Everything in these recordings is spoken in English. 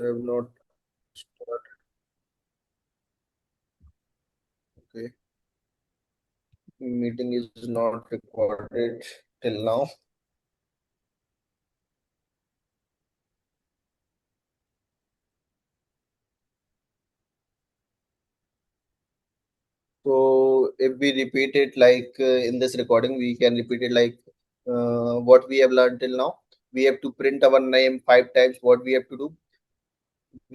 have not started. Okay. Meeting is not recorded till now. So if we repeat it like in this recording, we can repeat it like what we have learned till now. We have to print our name 5 times. What we have to do?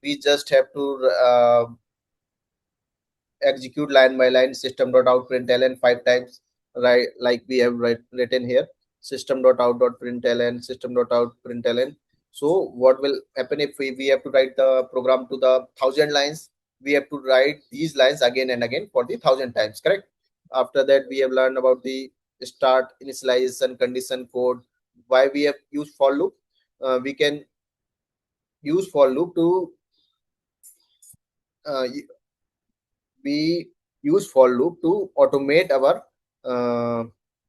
We just have to execute line by line system.out.println 5 times, right? Like we have written here, system.out.println, system.out.println. So what will happen if we have to write the program to the 1,000 lines? We have to write these lines again and again for the 1,000 times, correct? After that, we have learned about the start, initialization, condition code. Why we have used for loop? We can use for loop to uh, we use for loop to automate our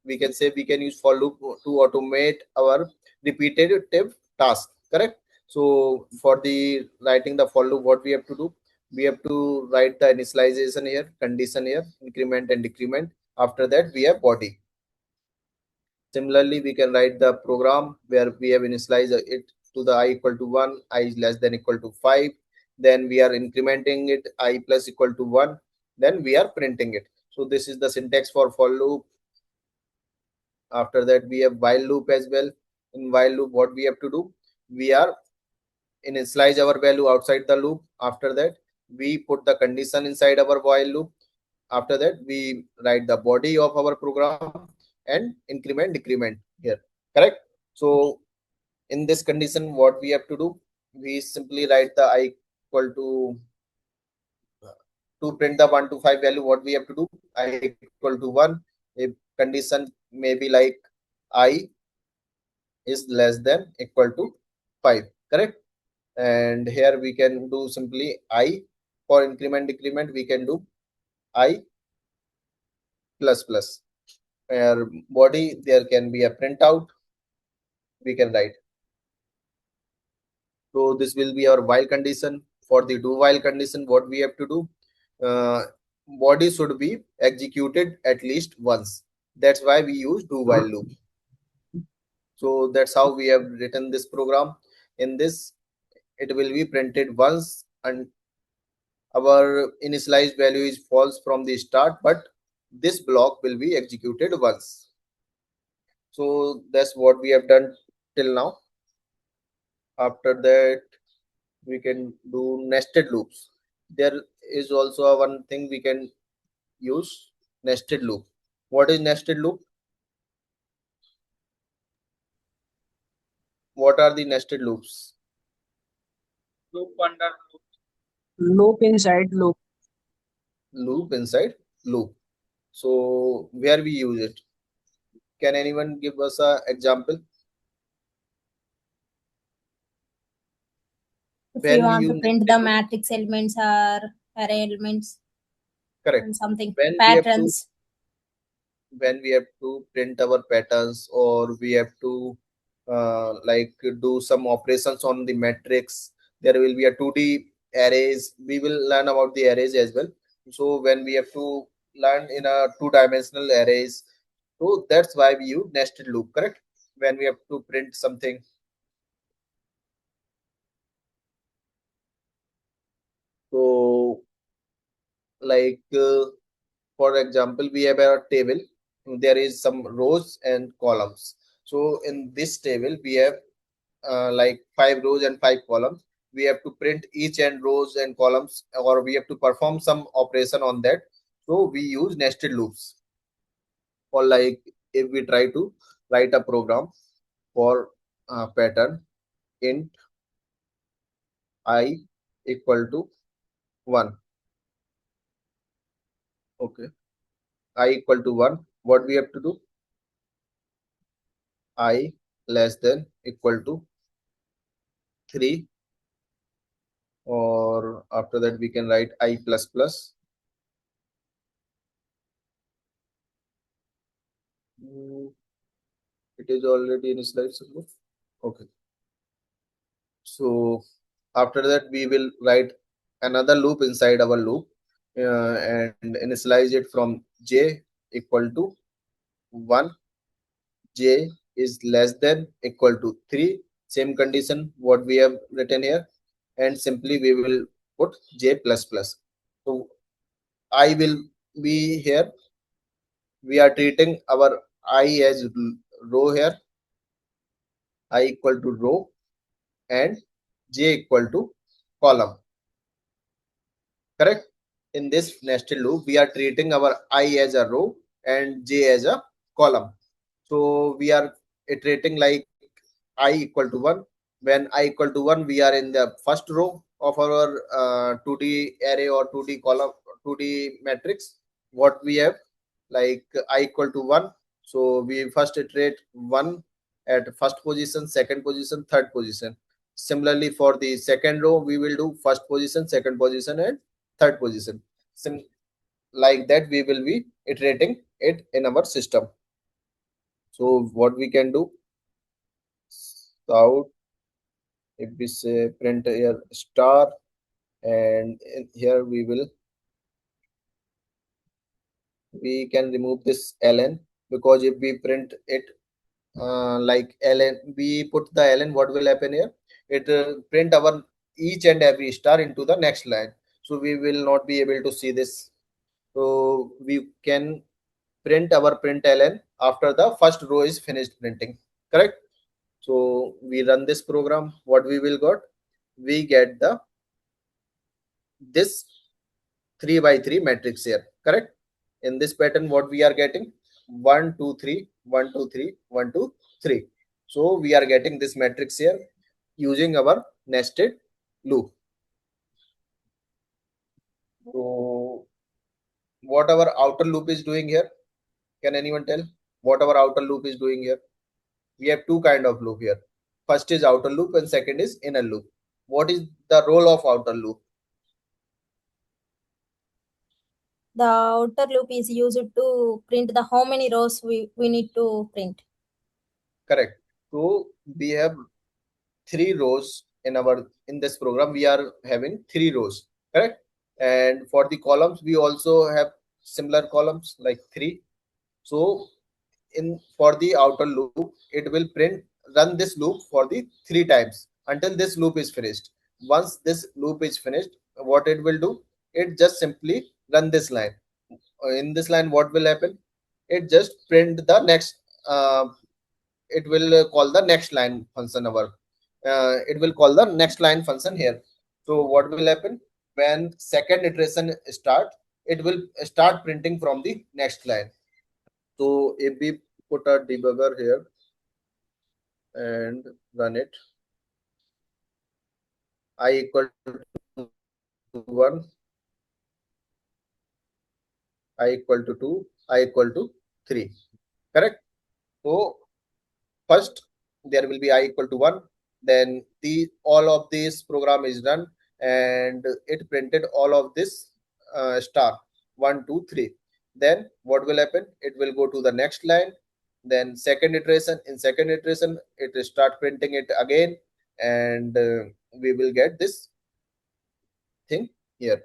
we can say we can use for loop to automate our repetitive task, correct? So for the writing the for loop, what we have to do? We have to write the initialization here, condition here, increment and decrement. After that, we have body. Similarly, we can write the program where we have initialized it to the I equal to 1, I less than equal to 5. Then we are incrementing it I plus equal to 1. Then we are printing it. So this is the syntax for loop. After that, we have while loop as well. In while loop, what we have to do? We are initialize our value outside the loop. After that, we put the condition inside our while loop. After that, we write the body of our program and increment decrement here, correct? So in this condition, what we have to do? We simply write the I equal to print the 1 to 5 value. What we have to do? I equal to 1. If condition may be like I is less than equal to 5, correct? And here we can do simply I. For increment decrement, we can do I plus plus. Where body, there can be a printout, we can write. So this will be our while condition. For the do while condition, what we have to do? Uh, Body should be executed at least once. That's why we use do while loop. So that's how we have written this program. In this, it will be printed once, and our initialized value is false from the start, but this block will be executed once. So that's what we have done till now. After that, we can do nested loops. There is also a one thing we can use, nested loop. What is nested loop? What are the nested loops? Loop under loop. Loop inside loop. Loop inside loop. So where we use it? Can anyone give us a example If where we we want to use print nested the loop? matrix elements or array elements Correct. and something When we have to patterns. print our patterns, or we have to like do some operations on the matrix, there will be a 2D arrays. We will learn about the arrays as well. So when we have to learn in a two-dimensional arrays, so that's why we use nested loop, correct? When we have to print something. So like for example, we have a table. There is some rows and columns. So in this table, we have like 5 rows and 5 columns. We have to print each and rows and columns, or we have to perform some operation on that. So we use nested loops. Or like if we try to write a program for pattern int I equal to 1. Okay, I equal to 1. What we have to do? I less than equal to 3, or after that we can write I plus plus. It is already initialized. Okay. So After that we will write another loop inside our loop, and initialize it from j equal to 1, j is less than equal to 3, same condition what we have written here, and simply we will put j plus plus. So I will be here, we are treating our I as row here, I equal to row, and j equal to column, correct? In this nested loop we are treating our I as a row and j as a column. So we are iterating like I equal to 1. When I equal to 1 we are in the first row of our 2D array or 2D column, 2D matrix what we have, like I equal to 1. So we first iterate 1 at first position, second position, third position. Similarly for the second row we will do first position, second position, and third position. Like that we will be iterating it in our system. So what we can do, out, if we say print here star, and here we can remove this ln, because if we print it like ln, we put the ln, what will happen here, it print our each and every star into the next line, so we will not be able to see this. So we can print our print ln after the first row is finished printing, correct? So we run this program, what we will got, we get the this 3 by 3 matrix here, correct? In this pattern what we are getting, 1 2 3 1 2 3 1 2 3. So we are getting this matrix here using our nested loop. So what our outer loop is doing here, can anyone tell what our outer loop is doing here? We have two kind of loop here, first is outer loop and second is inner loop. What is the role of outer loop? The outer loop is used to print the how many rows we need to print. Correct. So we have three rows in our, in this program we are having three rows, correct? And for the columns we also have similar columns like three. So in for the outer loop it will print, run this loop for the three times until this loop is finished. Once this loop is finished, what it will do, it just simply run this line. In this line what will happen, it just print the next, it will call the next line function our, it will call the next line function here. So what will happen, when second iteration start, it will start printing from the next line. So if we put a debugger here and run it, I equal to 1, I equal to 2, I equal to 3, correct? So first there will be I equal to 1, then the all of this program is run and it printed all of this star 1 2 3. Then what will happen, it will go to the next line, then second iteration, in second iteration it will start printing it again, and we will get this thing here.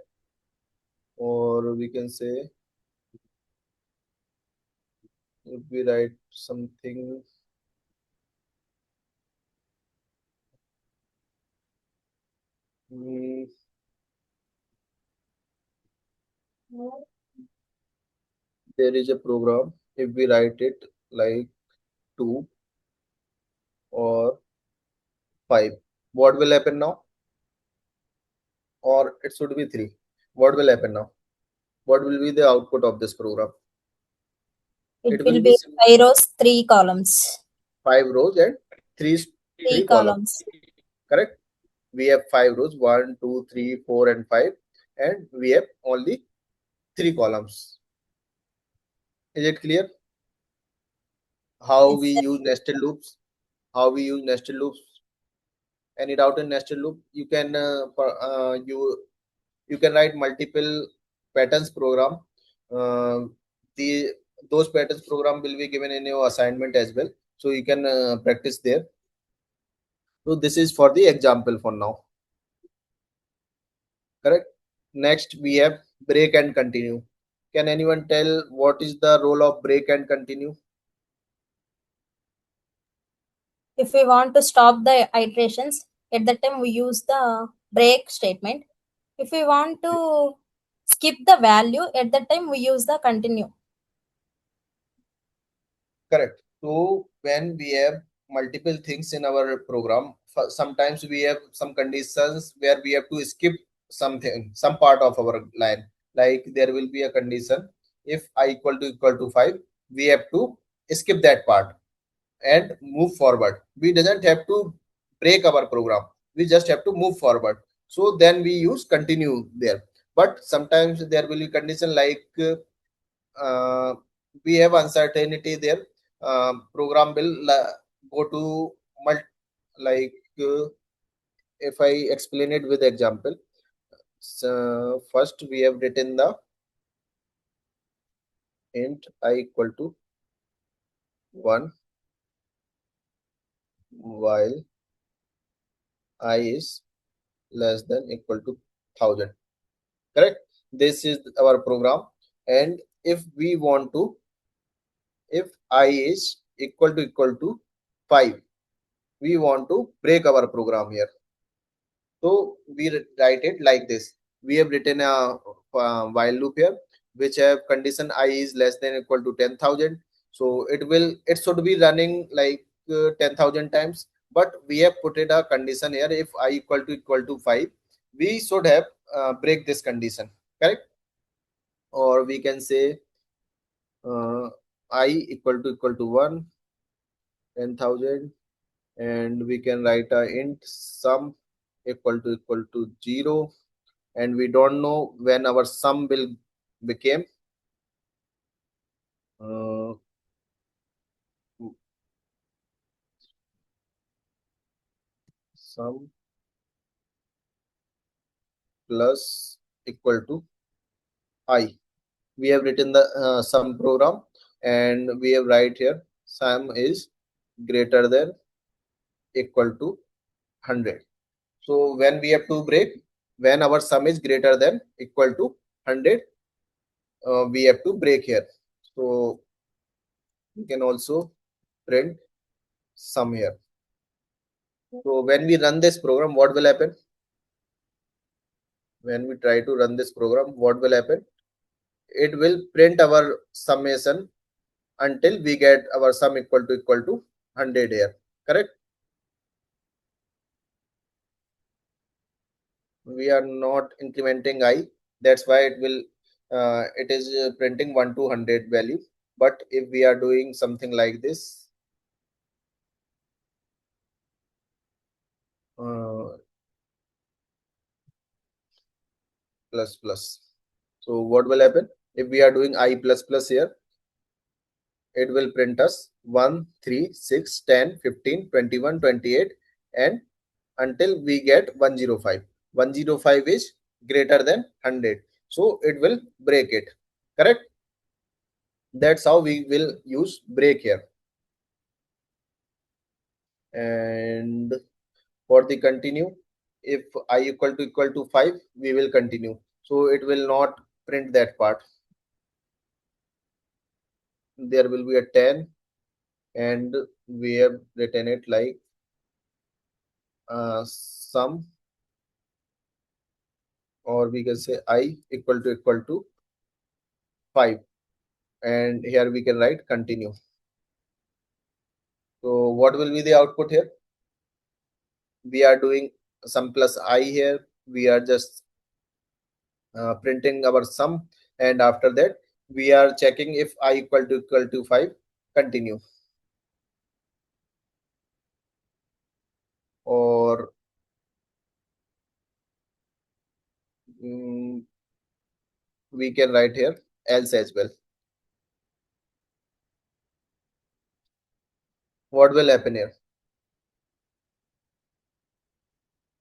Or we can say, if we write something, mm, there is a program, if we write it like 2 or 5, what will happen now? Or it should be 3, what will happen now? What will be the output of this program? It It will will be be 5 rows, 3 columns. 5 rows and 3 3 3 columns, columns. correct? We have 5 rows, 1 2 3 4 and 5, and we have only 3 columns. Is it clear how Yes, we sir. use nested loops? How we use nested loops? Any doubt in nested loop? You can you can write multiple patterns program. uh, the those patterns program will be given in your assignment as well, so you can practice there. So this is for the example for now. correct? Next we have break and continue. Can anyone tell what is the role of break and continue? If we want to stop the iterations, at that time we use the break statement. If we want to skip the value, at that time we use the continue. Correct. So when we have multiple things in our program, sometimes we have some conditions where we have to skip something, some part of our line. Like there will be a condition, if I equal to 5, we have to skip that part and move forward. We doesn't have to break our program. We just have to move forward. So then we use continue there. But sometimes there will be condition like uh, we have uncertainty there. Program will go to like if I explain it with example. So first we have written the int I equal to 1 while I is less than equal to 1000. Correct? This is our program. And if we want to, if I is equal to 5, we want to break our program here. So we write it like this. We have written a while loop here, which have condition I is less than equal to 10,000. So it should be running like 10,000 times. But we have put it a condition here. If I equal to 5, we should have break this condition. Correct? Or we can say uh, I equal to 1, 10,000, and we can write a int sum equal to 0, and we don't know when our sum will become uh, sum plus equal to I. We have written the sum program, and we have write here sum is greater than equal to 100. So when we have to break, when our sum is greater than equal to 100, we have to break here. So we can also print sum here. So when we run this program, what will happen? When we try to run this program, what will happen? It will print our summation until we get our sum equal to 100 here. Correct? We are not incrementing I. That's why it is printing 1 to 100 value. But if we are doing something like this, uh, plus plus. So what will happen? If we are doing I plus plus here, it will print us 1, 3, 6, 10, 15, 21, 28, and until we get 105. 105 is greater than 100. So it will break it. Correct? That's how we will use break here. And for the continue, if I equal to 5, we will continue. So it will not print that part. There will be a 10, and we have written it like sum, or we can say I equal to 5, and here we can write continue. So what will be the output here? We are doing sum plus I here. We are just printing our sum, and after that we are checking if I equal to 5. Continue. Or mm, we can write here else as well. What will happen here?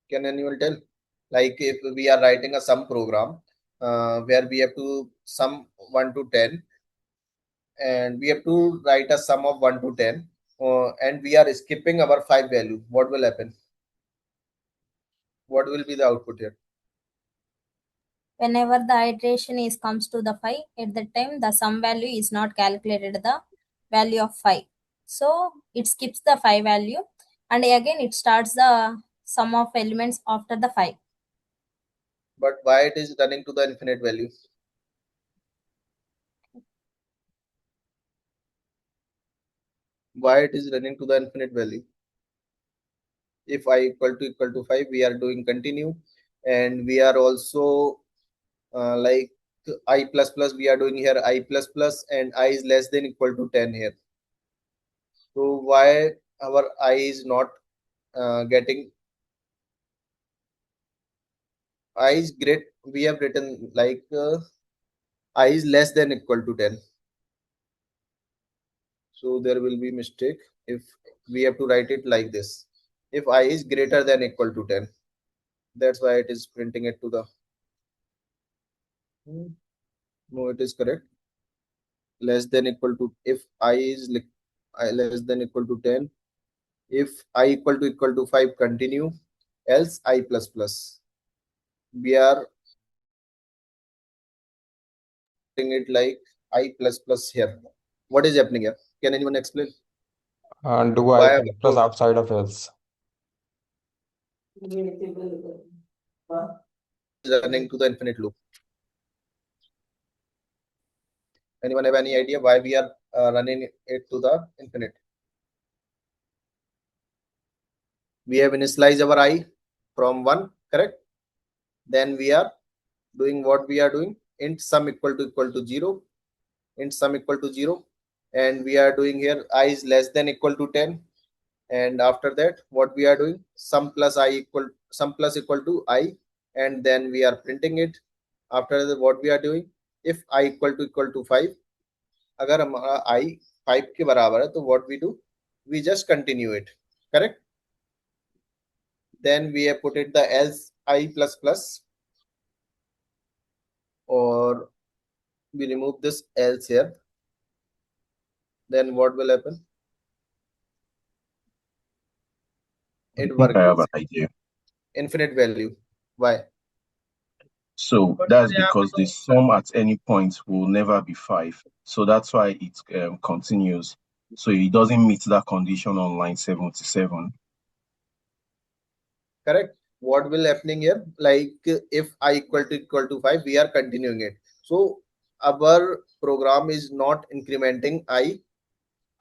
Can anyone tell? Like if we are writing a sum program where we have to sum 1 to 10, and we have to write a sum of 1 to 10, and we are skipping our 5 value, what will happen? What will be the output here? whenever the iteration is comes to the 5, at that time the sum value is not calculated the value of 5, so it skips the 5 value and again it starts the sum of elements after the 5. But why it is running to the infinite value? Why it is running to the infinite value? If I equal to 5, we are doing continue, and we are also like I plus plus, we are doing here I plus plus, and I is less than equal to 10 here. So why our I is not getting I is great? We have written like I is less than equal to 10. So there will be mistake if we have to write it like this. If I is greater than equal to 10, that's why it is printing it to the. No, it is correct. Less than equal to, if I is less than equal to 10, if I equal to 5, continue, else I plus plus. We are putting it like I plus plus here. What is happening here? Can anyone explain And do I why our plus outside of else? is running to the infinite loop? Anyone have any idea why we are running it to the infinite? We have initialized our I from 1, correct? Then we are doing what we are doing, int sum equal to 0, int sum equal to 0, and we are doing here I is less than equal to 10, and after that what we are doing, sum plus equal to I, and then we are printing it. After that what we are doing, if I equal to 5, अगर हमारा I 5 के बराबर है, तो what we do, we just continue it, correct? Then we have put it the else I plus plus, or we remove this else here. Then what will happen? I It think works I have an idea. infinite value. Why? So that's because the sum at any point will never be 5. So that's why it continues. So it doesn't meet that condition on line 77. Correct. What will happening here? Like if I equal to 5, we are continuing it. So our program is not incrementing I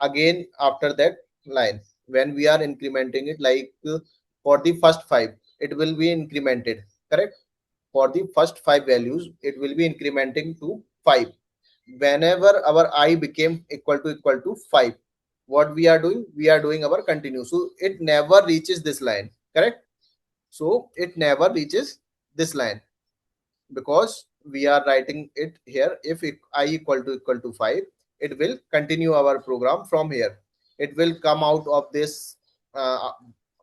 again after that line. When we are incrementing it, like for the first 5, it will be incremented. Correct. For the first 5 values, it will be incrementing to 5. Whenever our I became equal to 5, what we are doing? We are doing our continue. So it never reaches this line. Correct. So it never reaches this line, because we are writing it here. If I equal to 5, it will continue our program from here. It will come out of this,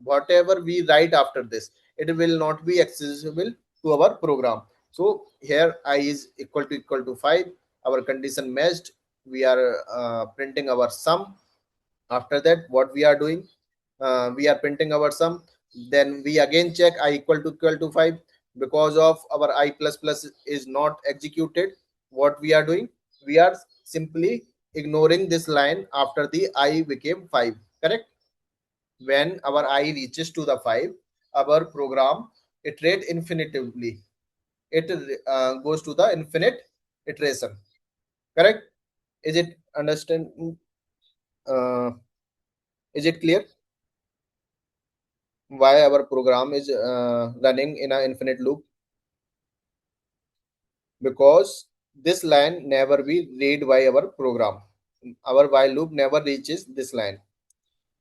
whatever we write after this, it will not be accessible to our program. So here I is equal to 5, our condition matched, we are printing our sum. After that what we are doing, we are printing our sum. Then we again check I equal to 5. Because of our I plus plus is not executed, what we are doing, we are simply ignoring this line after the I became 5, correct? When our I reaches to the 5, our program iterate infinitively. It goes to the infinite iteration, correct? Is it understand? uh, is it clear why our program is running in an infinite loop? Because this line never be read by our program. Our while loop never reaches this line.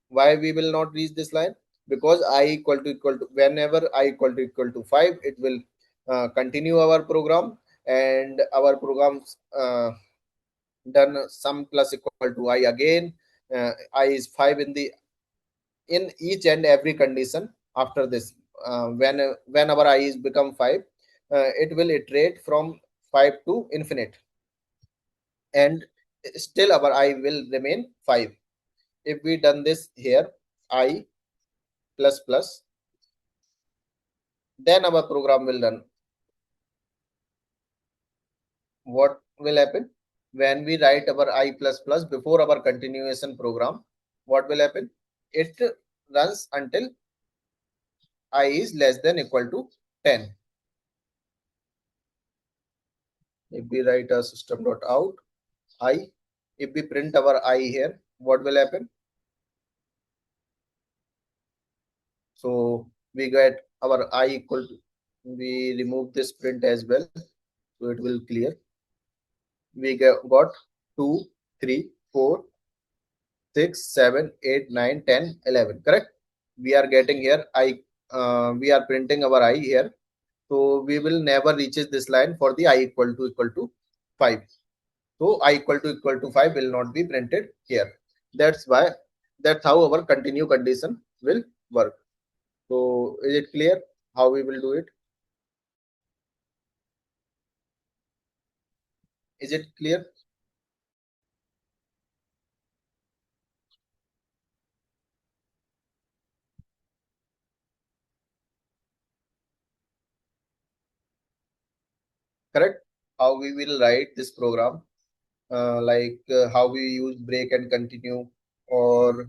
Why we will not reach this line? Because I equal to, whenever I equal to 5, it will continue our program, and our programs done sum plus equal to I again. I is 5 in each and every condition. After this, whenever I is become 5, it will iterate from 5 to infinite, and still our I will remain 5. If we done this here, I plus plus, then our program will run. what will happen when we write our I plus plus before our continuation program? What will happen? It runs until I is less than equal to 10. If we write a system.out I, if we print our I here, what will happen? So we get our I equal to, we remove this print as well, so it will clear. We got 2, 3, 4, 6, 7, 8, 9, 10, 11. Correct? We are getting here I, we are printing our I here. So we will never reaches this line for the I equal to 5. So I equal to 5 will not be printed here. That's why, that's how our continue condition will work. So is it clear how we will do it? Is it clear? Correct? How we will write this program, how we use break and continue, or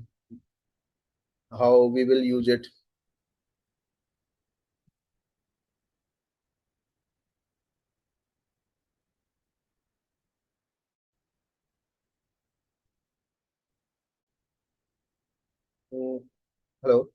how we will use it. Hmm, hello.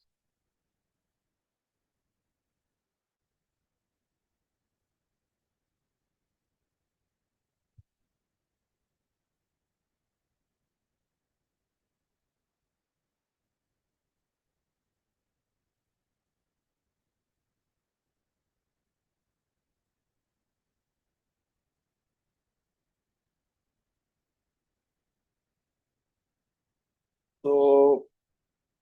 So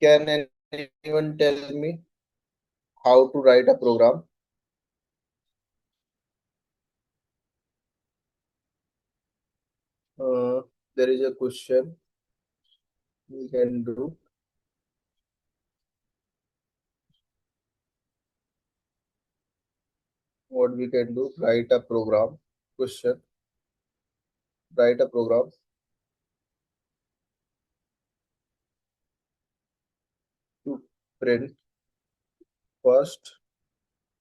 can anyone tell me how to write a program? There is a question we can do. What we can do? Write a program. Question. Write a program to print first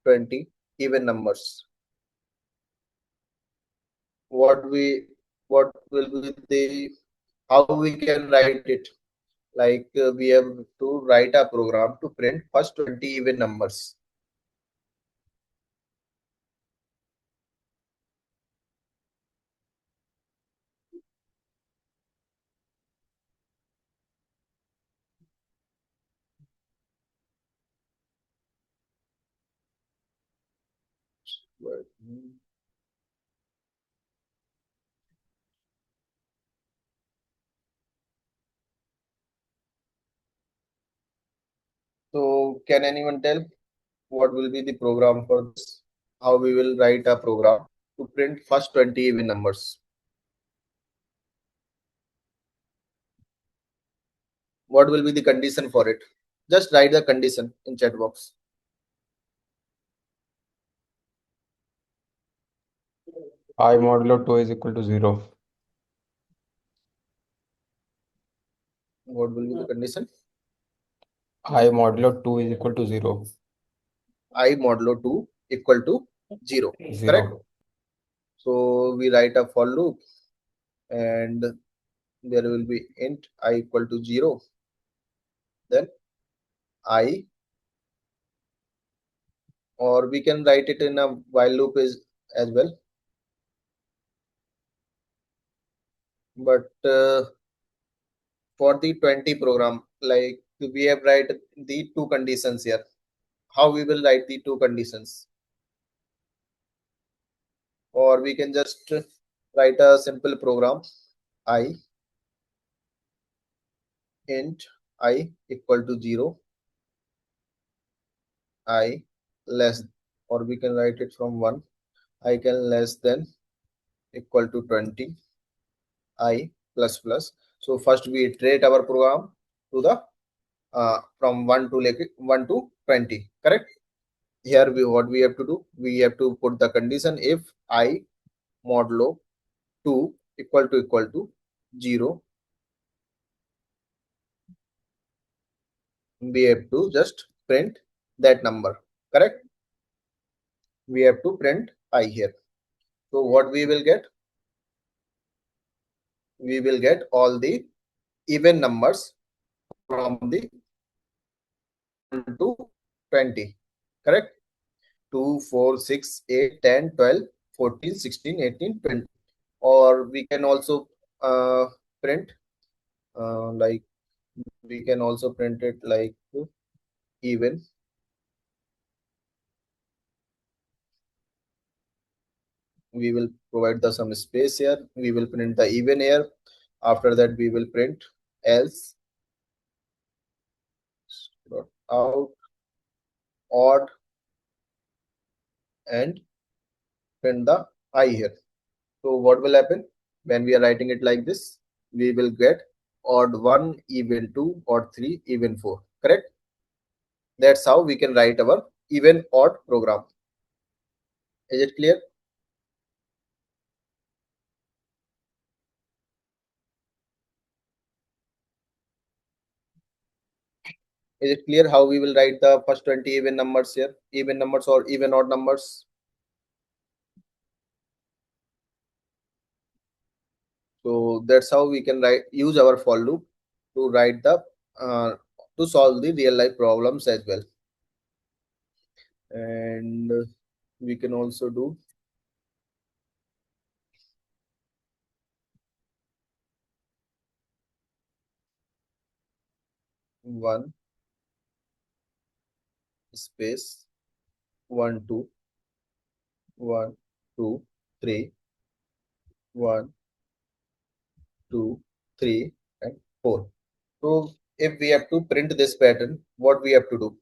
20 even numbers. What we, what will be the, how we can write it? We have to write a program to print first 20 even numbers. So can anyone tell what will be the program for this? How we will write a program to print first 20 even numbers? What will be the condition for it? Just write the condition in chat box. I modulo 2 is equal to 0. What will be the condition? I modulo 2 is equal to 0. I modulo 2 equal to 0. 0. Correct? So we write a for loop, and there will be int I equal to 0. Then I, or we can write it in a while loop is as well. But for the 20 program, we have write the two conditions here. How we will write the two conditions? Or we can just write a simple program I int I equal to 0, I less, or we can write it from 1, I can less than equal to 20, I plus plus. So first we iterate our program to the from 1 to 1 to 20. Correct? Here we, what we have to do, we have to put the condition if I modulo 2 equal to 0, we have to just print that number, correct? We have to print I here. So what we will get? We will get all the even numbers from the 1 to 20, correct? 2, 4, 6, 8, 10, 12, 14, 16, 18, 20. Or we can also print like we can also print it like even. We will provide the some space here. We will print the even here. After that, we will print else dot out odd and print the I here. So what will happen when we are writing it like this? We will get odd 1, even 2, odd 3, even 4. Correct? That's how we can write our even odd program. Is it clear? Is it clear how we will write the first 20 even numbers here? Even numbers or even odd numbers? So that's how we can use our for loop to write the uh, to solve the real life problems as well. And we can also do one space 1 2 1 2 3 1 2 3 and 4. So if we have to print this pattern, what we have to do?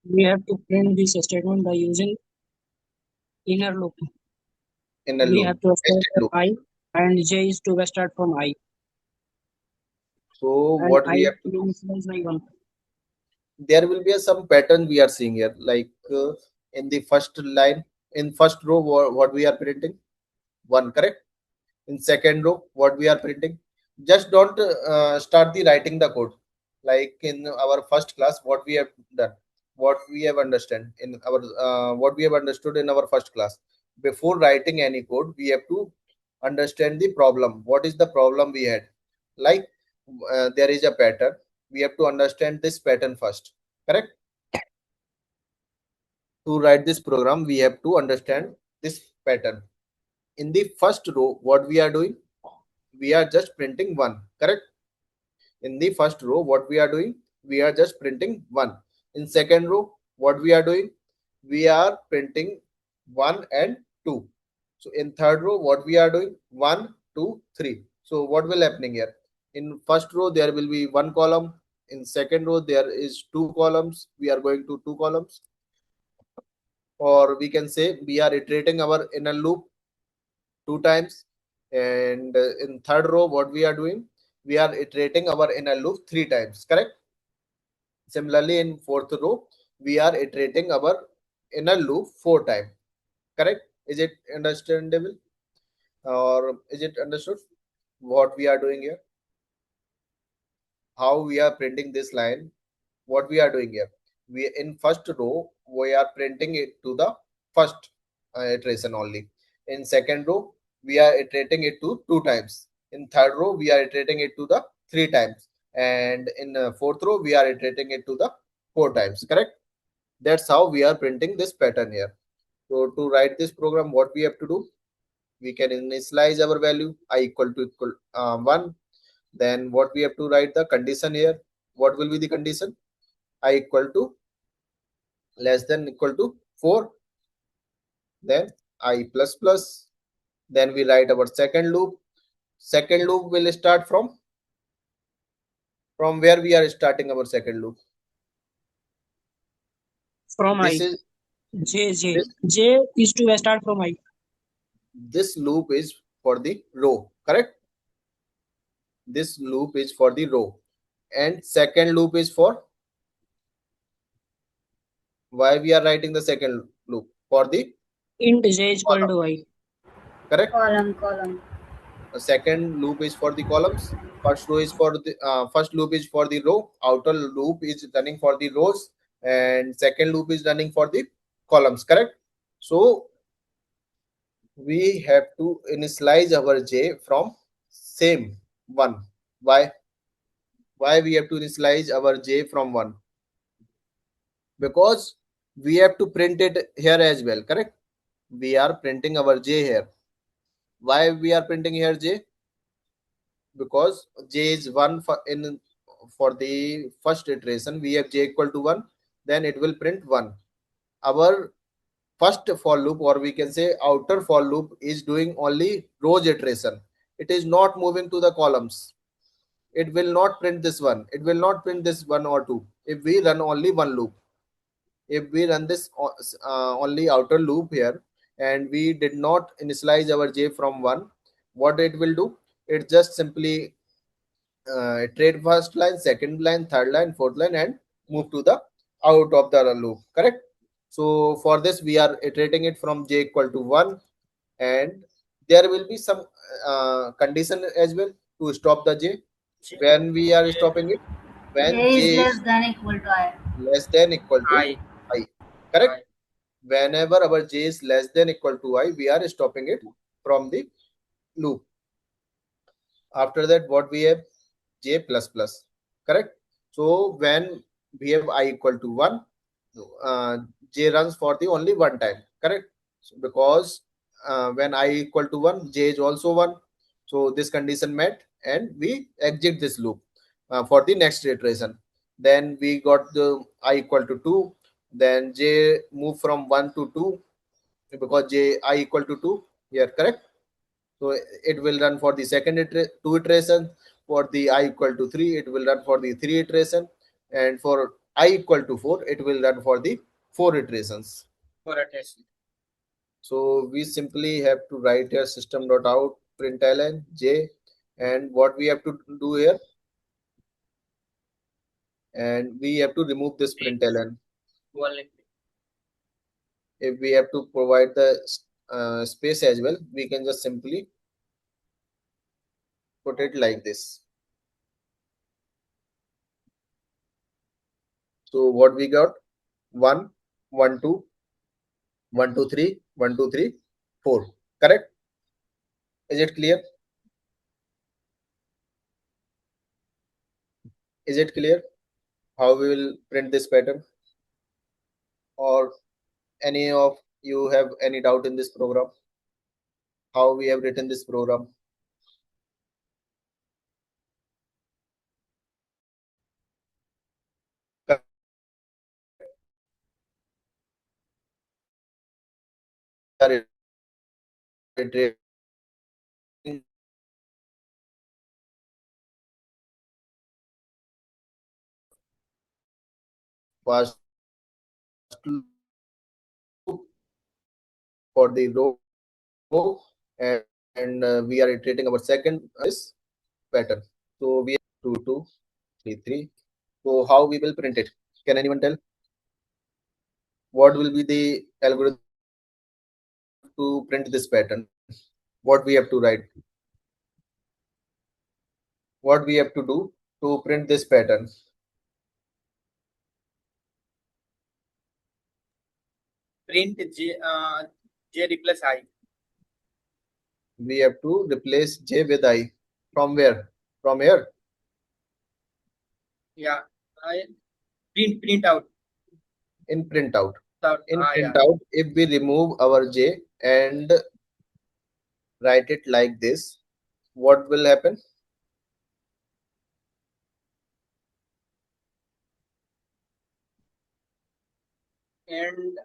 We have to print this statement by using inner loop. In a We loop, have to start nested from loop. I, and J is to start from I, So and what I we have to do? initialize by 1. There will be some pattern we are seeing here, like in the first line, in first row, what we are printing? 1, correct? In second row, what we are printing? Just don't start the writing the code. Like in our first class, what we have done, what we have understand in our what we have understood in our first class. Before writing any code, we have to understand the problem. What is the problem we had? Like there is a pattern. We have to understand this pattern first, correct? To write this program, we have to understand this pattern. In the first row, what we are doing? We are just printing 1, correct? In the first row, what we are doing? We are just printing 1. In second row, what we are doing? We are printing 1 and 2. So in third row, what we are doing? 1 2 3. So what will happening here? In first row, there will be 1 column. In second row, there is 2 columns. We are going to 2 columns. Or we can say we are iterating our inner loop 2 times. And in third row, what we are doing? We are iterating our inner loop 3 times, correct? Similarly, in fourth row, we are iterating our inner loop 4 times, correct? Is it understandable, or is it understood what we are doing here? How we are printing this line? What we are doing here? We in first row, we are printing it to the first iteration only. In second row, we are iterating it to 2 times. In third row, we are iterating it to the 3 times. And in fourth row, we are iterating it to the 4 times, correct? That's how we are printing this pattern here. So to write this program, what we have to do? We can initialize our value I equal 1. Then what we have to write the condition here? What will be the condition? I equal to less than equal to 4. Then I plus plus. Then we write our second loop. Second loop will start from where we are starting our second loop. From This I. is J, J. this J is to start from I. this loop is for the row, correct? This loop is for the row, and second loop is for why we are writing the second loop for the Int J is equal column. to I. correct? Column. The second loop is for the columns. First loop is for the row. Outer loop is running for the rows, and second loop is running for the columns. Correct. So we have to initialize our j from same one. Why? Why we have to initialize our j from one? Because we have to print it here as well. Correct. We are printing our j here. Why we are printing here j? Because j is 1 for the first iteration. We have j equal to 1, then it will print 1. Our first for loop, or we can say outer for loop, is doing only rows iteration. It is not moving to the columns. It will not print this one, it will not print this 1 or 2 if we run only one loop. If we run this only outer loop here, and we did not initialize our j from 1, what it will do, it just simply iterate first line, second line, third line, fourth line, and move to the out of the loop. Correct. So for this, we are iterating it from j equal to 1, and there will be some condition as well to stop the j. When we are stopping it, when J is j less is than equal to I. less than equal to I. I. Correct. Whenever our j is less than equal to I, we are stopping it from the loop. After that, what we have, j plus plus. Correct. So when we have I equal to 1, uh, j runs for the only one time. Correct. So because when I equal to 1, j is also 1. So this condition met, and we exit this loop for the next iteration. Then we got the I equal to 2, then j move from 1 to 2, because j I equal to 2 here. Correct. So it will run for the two iteration. For the I equal to 3, it will run for the 3 iteration, and for I equal to 4, it will run for the 4 iterations. So we simply have to write here system.out println j, and what we have to do here, and we have to remove this println. If we have to provide the space as well, we can just simply put it like this. So what we got, 1 1 2 1 2 3 1 2 3 4. Correct. Is it clear? Is it clear how we will print this pattern? Or any of you have any doubt in this program, how we have written this program? First loop for the row, and we are iterating our second this pattern. So we have 2 2 3 3. So how we will print it? Can anyone tell? What will be the algorithm to print this pattern? What we have to write? What we have to do to print this pattern? Print J replace I. We have to replace j with I. From where? From here. Yeah. I print out. In printout. In Yeah. printout, if we remove our j and write it like this, what will happen? And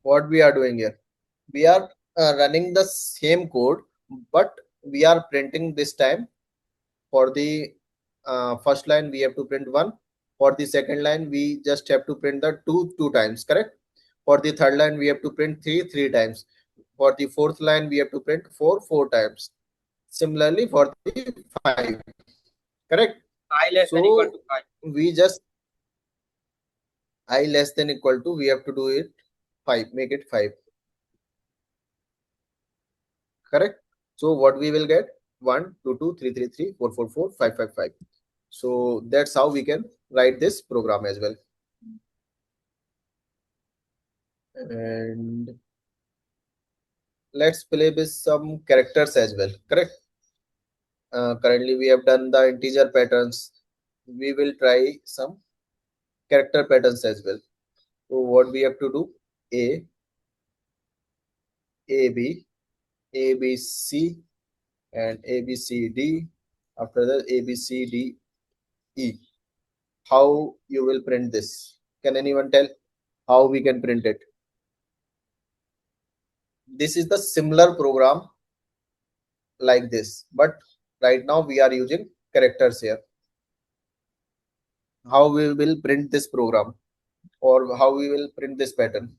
What we are doing here? We are running the same code, but we are printing this time. For the first line, we have to print 1. For the second line, we just have to print the 2 times. Correct. For the third line, we have to print 3 times. For the fourth line, we have to print 4 times. Similarly for the 5. Correct. I less than equal to 5. We just I less than equal to, we have to do it 5, make it 5. Correct. So what we will get? 1 2 2 3 3 3 4 4 4 5 5 5. So that's how we can write this program as well. And let's play with some characters as well. Correct. Currently we have done the integer patterns. We will try some character patterns as well. So what we have to do? A, A, B, A, B, C, and A, B, C, D. After that, A, B, C, D, E. How you will print this? Can anyone tell how we can print it? This is the similar program like this, but right now we are using characters here. How we will print this program, or how we will print this pattern?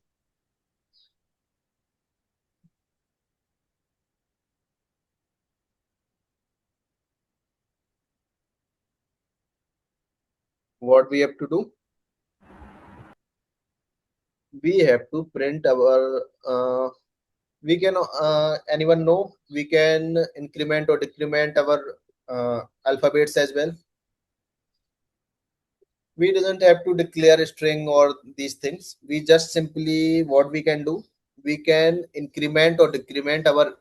What we have to do? We have to print our we can anyone know we can increment or decrement our alphabets as well. We doesn't have to declare a string or these things. We just simply, what we can do, we can increment or decrement our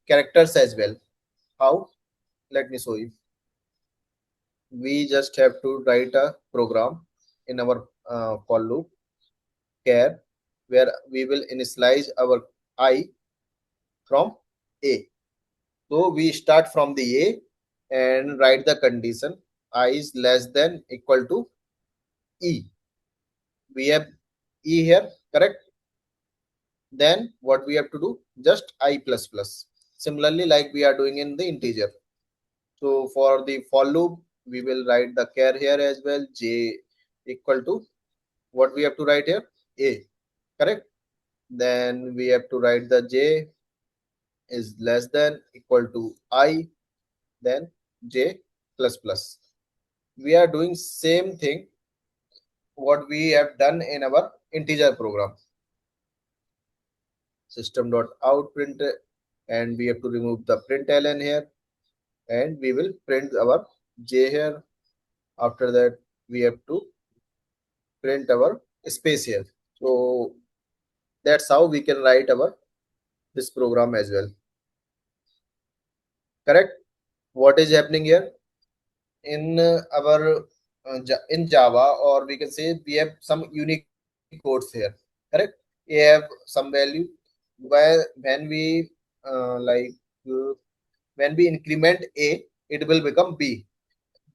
characters as well. How? Let me show you. We just have to write a program in our for loop care, where we will initialize our I from A. So we start from the A and write the condition I is less than equal to E. We have E here, correct? Then what we have to do? Just I plus plus. Similarly, like we are doing in the integer. So for the for loop, we will write the char here as well. J equal to what we have to write here? A, correct? Then we have to write the J is less than equal to I, then J plus plus. We are doing same thing what we have done in our integer program. System.out print, and we have to remove the println here, and we will print our J here. After that, we have to print our space here. So that's how we can write our this program as well. Correct. What is happening here in our in Java, or we can say we have some unique codes here. Correct. We have some value where when we like uh, when we increment A, it will become B,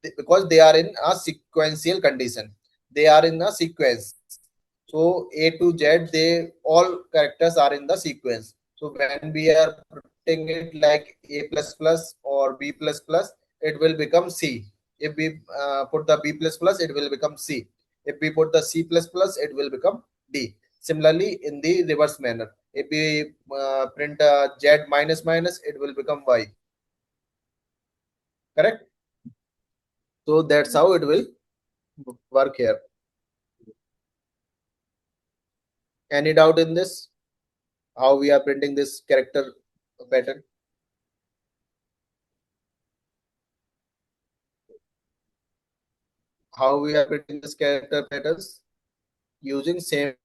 because they are in a sequential condition. They are in a sequence. So A to Z, they all characters are in the sequence. So when we are putting it like A plus plus or B plus plus, it will become C. If we put the B plus plus, it will become C. If we put the C plus plus, it will become D. Similarly, in the reverse manner, if we print Z minus minus, it will become Y. Correct. So that's how it will work here. Any doubt in this? How we are printing this character pattern? How we are printing this character patterns? Using same program.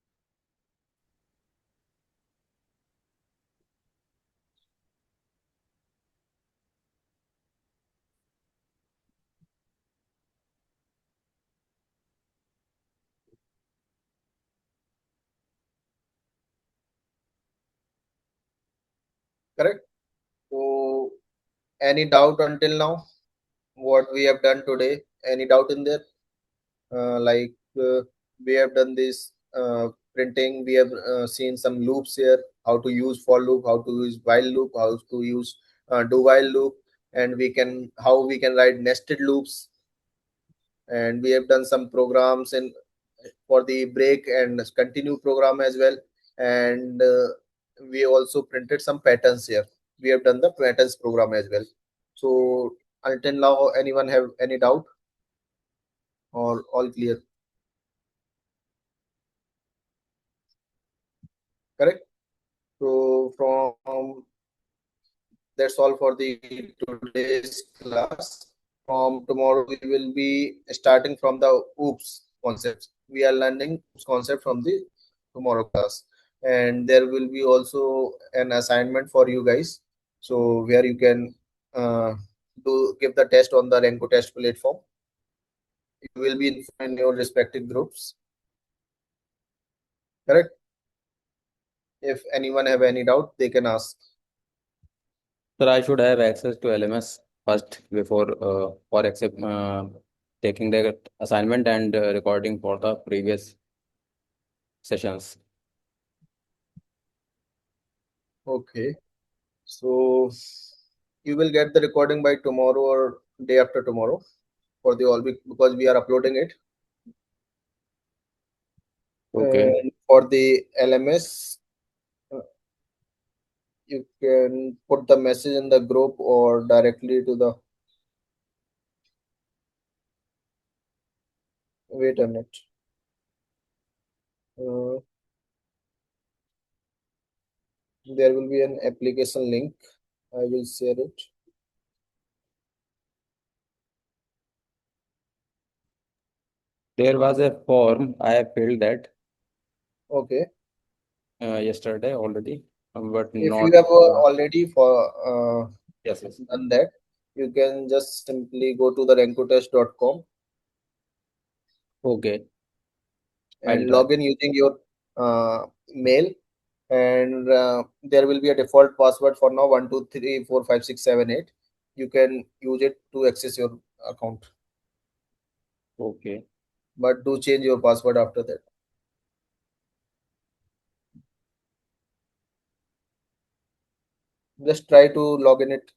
Correct. So any doubt until now? What we have done today? Any doubt in there? Like we have done this printing. We have seen some loops here. How to use for loop? How to use while loop? How to use do while loop? And we can how we can write nested loops. And we have done some programs in for the break and continue program as well. And we also printed some patterns here. We have done the patterns program as well. So until now, anyone have any doubt, or all clear? correct? So from that's all for the today's class. From tomorrow we will be starting from the oops concepts. We are learning oops concept from the tomorrow class, and there will be also an assignment for you guys, so where you can uh, do give the test on the Renko test platform. You will be informed in your respective groups, correct? If anyone have any doubt, they can ask. Sir, I should have access to LMS first before for accept taking the assignment and recording for the previous sessions. Okay, so you will get the recording by tomorrow or day after tomorrow for the all week, because we are uploading it. Okay. And for the LMS, uh, you can put the message in the group or directly to the. Wait a minute. Uh, there will be an application link. I will share it. There was a form I have filled that Okay. yesterday already, but If you not. have already for Yes, yes. done that, you can just simply go to the rankotest.com Okay, I'll and try. log in using your mail, and there will be a default password for now 1234567 8. You can use it to access your account, Okay, but do change your password after that. Just try to log in it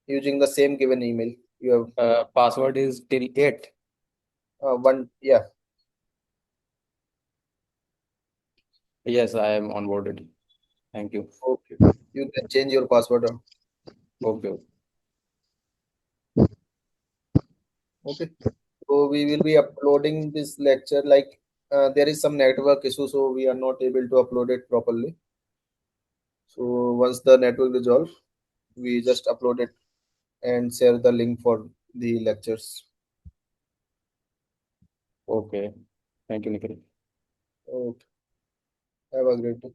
using the same given email you have. password is till 8. One, yeah. Yes, I am onboarded. Thank you. Okay, you can change your password. Okay, Okay, so we will be uploading this lecture like there is some network issue, so we are not able to upload it properly. So once the network resolve, we just upload it and share the link for the lectures. okay. Thank you, Nikhil. Okay, have a great day.